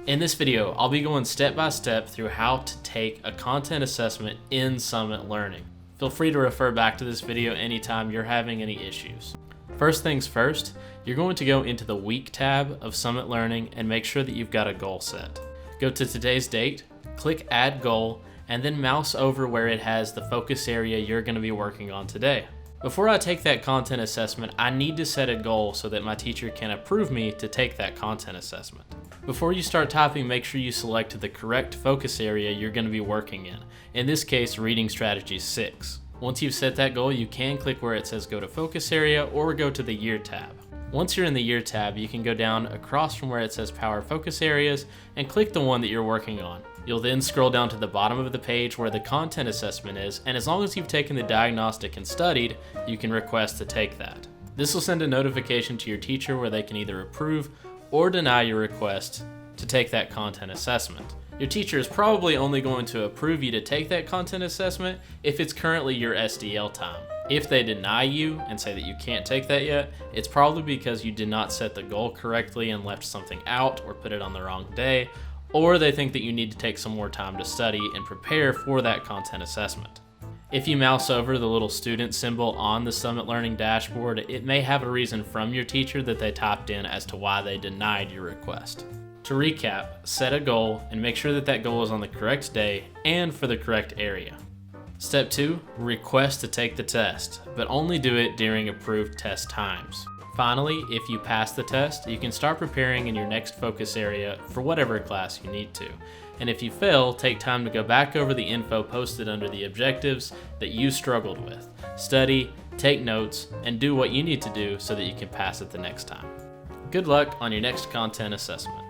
In this video, I'll be going step by step through how to take a content assessment in Summit Learning. Feel free to refer back to this video anytime you're having any issues. First things first, you're going to go into the Week tab of Summit Learning and make sure that you've got a goal set. Go to today's date, click Add Goal, and then mouse over where it has the focus area you're going to be working on today. Before I take that content assessment, I need to set a goal so that my teacher can approve me to take that content assessment. Before you start typing, make sure you select the correct focus area you're going to be working in this case, Reading Strategy 6. Once you've set that goal, you can click where it says Go to Focus Area or go to the Year tab. Once you're in the Year tab, you can go down across from where it says Power Focus Areas and click the one that you're working on. You'll then scroll down to the bottom of the page where the content assessment is, and as long as you've taken the diagnostic and studied, you can request to take that. This will send a notification to your teacher where they can either approve or deny your request to take that content assessment. Your teacher is probably only going to approve you to take that content assessment if it's currently your SDL time. If they deny you and say that you can't take that yet, it's probably because you did not set the goal correctly and left something out or put it on the wrong day, or they think that you need to take some more time to study and prepare for that content assessment. If you mouse over the little student symbol on the Summit Learning dashboard, it may have a reason from your teacher that they typed in as to why they denied your request. To recap, set a goal and make sure that that goal is on the correct day and for the correct area. Step 2, request to take the test, but only do it during approved test times. Finally, if you pass the test, you can start preparing in your next focus area for whatever class you need to. And if you fail, take time to go back over the info posted under the objectives that you struggled with. Study, take notes, and do what you need to do so that you can pass it the next time. Good luck on your next content assessment.